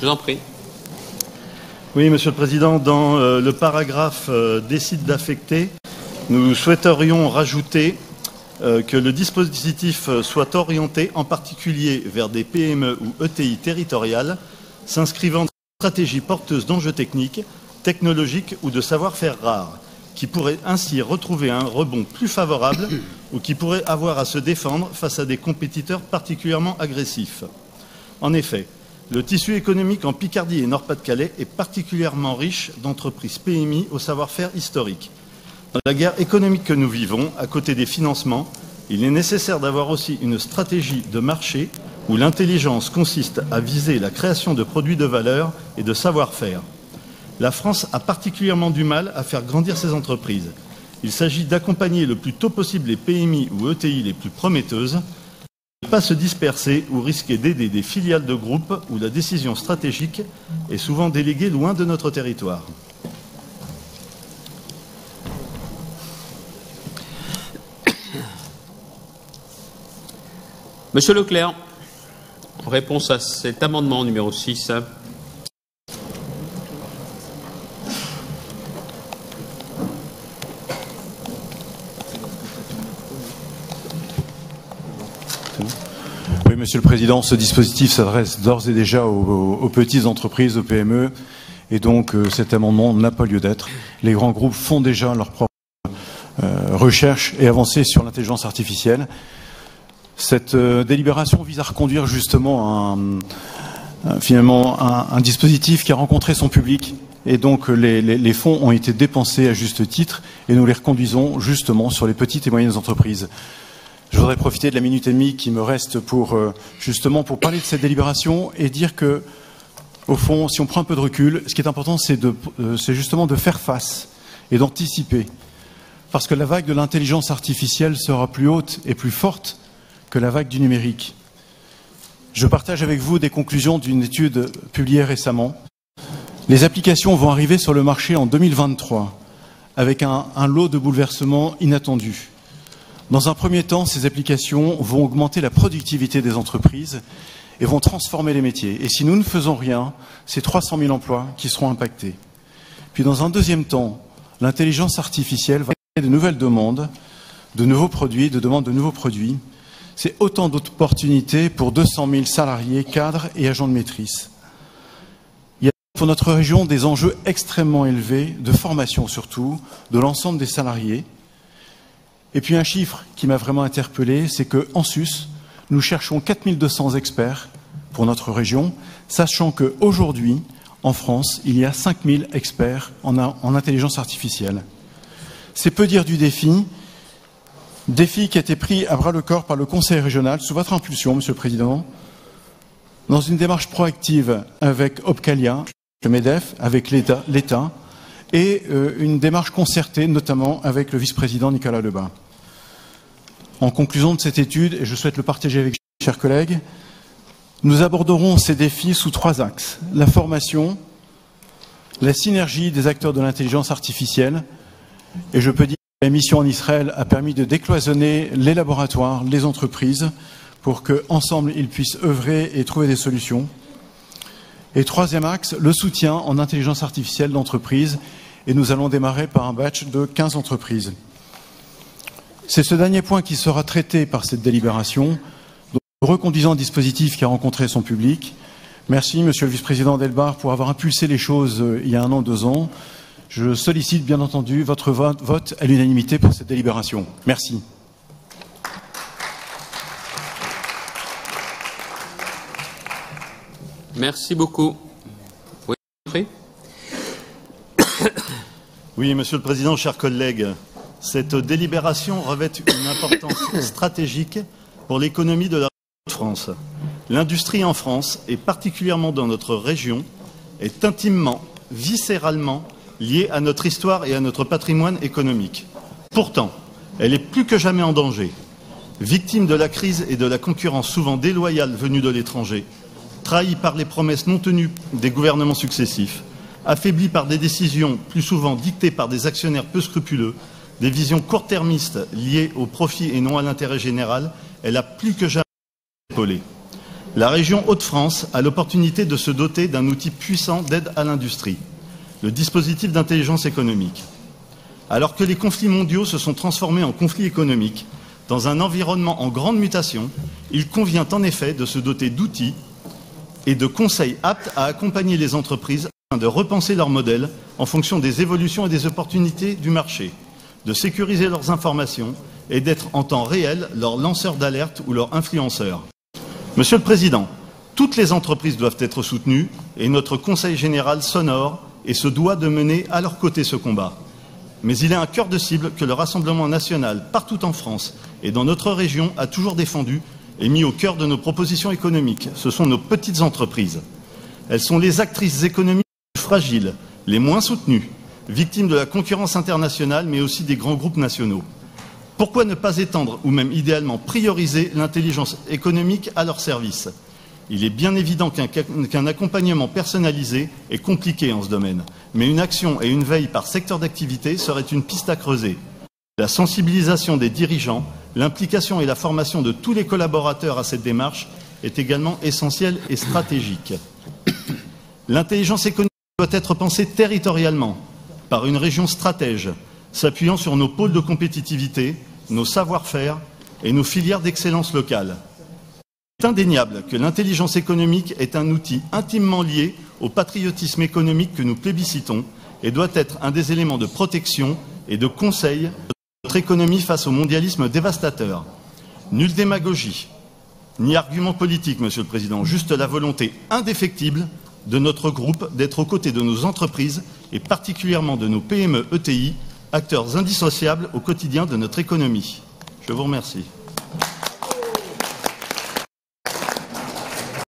Je vous en prie. Oui, Monsieur le Président, dans le paragraphe décide d'affecter, nous souhaiterions rajouter que le dispositif soit orienté en particulier vers des PME ou ETI territoriales s'inscrivant dans une stratégie porteuse d'enjeux techniques, technologiques ou de savoir-faire rares, qui pourraient ainsi retrouver un rebond plus favorable ou qui pourraient avoir à se défendre face à des compétiteurs particulièrement agressifs. En effet, le tissu économique en Picardie et Nord-Pas-de-Calais est particulièrement riche d'entreprises PMI au savoir-faire historique. Dans la guerre économique que nous vivons, à côté des financements, il est nécessaire d'avoir aussi une stratégie de marché où l'intelligence consiste à viser la création de produits de valeur et de savoir-faire. La France a particulièrement du mal à faire grandir ses entreprises. Il s'agit d'accompagner le plus tôt possible les PMI ou ETI les plus prometteuses, ne pas se disperser ou risquer d'aider des filiales de groupes où la décision stratégique est souvent déléguée loin de notre territoire. Monsieur Leclerc, en réponse à cet amendement numéro 6. Oui, Monsieur le Président, ce dispositif s'adresse d'ores et déjà aux petites entreprises, aux PME, et donc cet amendement n'a pas lieu d'être. Les grands groupes font déjà leur propre recherche et avancées sur l'intelligence artificielle. Cette délibération vise à reconduire justement finalement un dispositif qui a rencontré son public, et donc les fonds ont été dépensés à juste titre, et nous les reconduisons justement sur les petites et moyennes entreprises. Je voudrais profiter de la minute et demie qui me reste pour justement pour parler de cette délibération et dire que, au fond, si on prend un peu de recul, ce qui est important, c'est justement de faire face et d'anticiper. Parce que la vague de l'intelligence artificielle sera plus haute et plus forte que la vague du numérique. Je partage avec vous des conclusions d'une étude publiée récemment. Les applications vont arriver sur le marché en 2023 avec un lot de bouleversements inattendus. Dans un premier temps, ces applications vont augmenter la productivité des entreprises et vont transformer les métiers. Et si nous ne faisons rien, c'est 300 000 emplois qui seront impactés. Puis dans un deuxième temps, l'intelligence artificielle va créer de nouvelles demandes, de nouveaux produits, de demandes de nouveaux produits. C'est autant d'opportunités pour 200 000 salariés, cadres et agents de maîtrise. Il y a pour notre région des enjeux extrêmement élevés, de formation surtout, de l'ensemble des salariés. Et puis un chiffre qui m'a vraiment interpellé, c'est qu'en sus, nous cherchons 4200 experts pour notre région, sachant qu'aujourd'hui, en France, il y a 5000 experts en intelligence artificielle. C'est peu dire du défi qui a été pris à bras-le-corps par le Conseil régional, sous votre impulsion, Monsieur le Président, dans une démarche proactive avec Opcalia, le MEDEF, avec l'État, et une démarche concertée, notamment avec le vice-président Nicolas Lebas. En conclusion de cette étude, et je souhaite le partager avec vous, chers collègues, nous aborderons ces défis sous 3 axes. La formation, la synergie des acteurs de l'intelligence artificielle, et je peux dire que la mission en Israël a permis de décloisonner les laboratoires, les entreprises, pour qu'ensemble ils puissent œuvrer et trouver des solutions. Et troisième axe, le soutien en intelligence artificielle d'entreprises, et nous allons démarrer par un batch de 15 entreprises. C'est ce dernier point qui sera traité par cette délibération, reconduisant un dispositif qui a rencontré son public. Merci, Monsieur le Vice-président Delbar, pour avoir impulsé les choses il y a 1 an, 2 ans. Je sollicite, bien entendu, votre vote à l'unanimité pour cette délibération. Merci. Merci beaucoup. Oui, Oui, Monsieur le Président, chers collègues, cette délibération revêt une importance stratégique pour l'économie de la France. L'industrie en France, et particulièrement dans notre région, est intimement, viscéralement liée à notre histoire et à notre patrimoine économique. Pourtant, elle est plus que jamais en danger. Victime de la crise et de la concurrence souvent déloyale venue de l'étranger, trahie par les promesses non tenues des gouvernements successifs, affaiblie par des décisions plus souvent dictées par des actionnaires peu scrupuleux, des visions court-termistes liées au profit et non à l'intérêt général, elle a plus que jamais épaulé. La région Hauts-de-France a l'opportunité de se doter d'un outil puissant d'aide à l'industrie, le dispositif d'intelligence économique. Alors que les conflits mondiaux se sont transformés en conflits économiques, dans un environnement en grande mutation, il convient en effet de se doter d'outils et de conseils aptes à accompagner les entreprises afin de repenser leur modèle en fonction des évolutions et des opportunités du marché, de sécuriser leurs informations et d'être en temps réel leurs lanceurs d'alerte ou leurs influenceurs. Monsieur le Président, toutes les entreprises doivent être soutenues et notre Conseil général s'honore et se doit de mener à leur côté ce combat. Mais il est un cœur de cible que le Rassemblement national, partout en France et dans notre région, a toujours défendu et mis au cœur de nos propositions économiques. Ce sont nos petites entreprises. Elles sont les actrices économiques les plus fragiles, les moins soutenues, victimes de la concurrence internationale, mais aussi des grands groupes nationaux. Pourquoi ne pas étendre, ou même idéalement prioriser, l'intelligence économique à leur service? Il est bien évident qu'un accompagnement personnalisé est compliqué en ce domaine, mais une action et une veille par secteur d'activité seraient une piste à creuser. La sensibilisation des dirigeants, l'implication et la formation de tous les collaborateurs à cette démarche est également essentielle et stratégique. L'intelligence économique doit être pensée territorialement, par une région stratège, s'appuyant sur nos pôles de compétitivité, nos savoir-faire et nos filières d'excellence locale. Il est indéniable que l'intelligence économique est un outil intimement lié au patriotisme économique que nous plébiscitons et doit être un des éléments de protection et de conseil de notre économie face au mondialisme dévastateur. Nulle démagogie, ni argument politique, Monsieur le Président, juste la volonté indéfectible de notre groupe d'être aux côtés de nos entreprises et particulièrement de nos PME ETI, acteurs indissociables au quotidien de notre économie. Je vous remercie.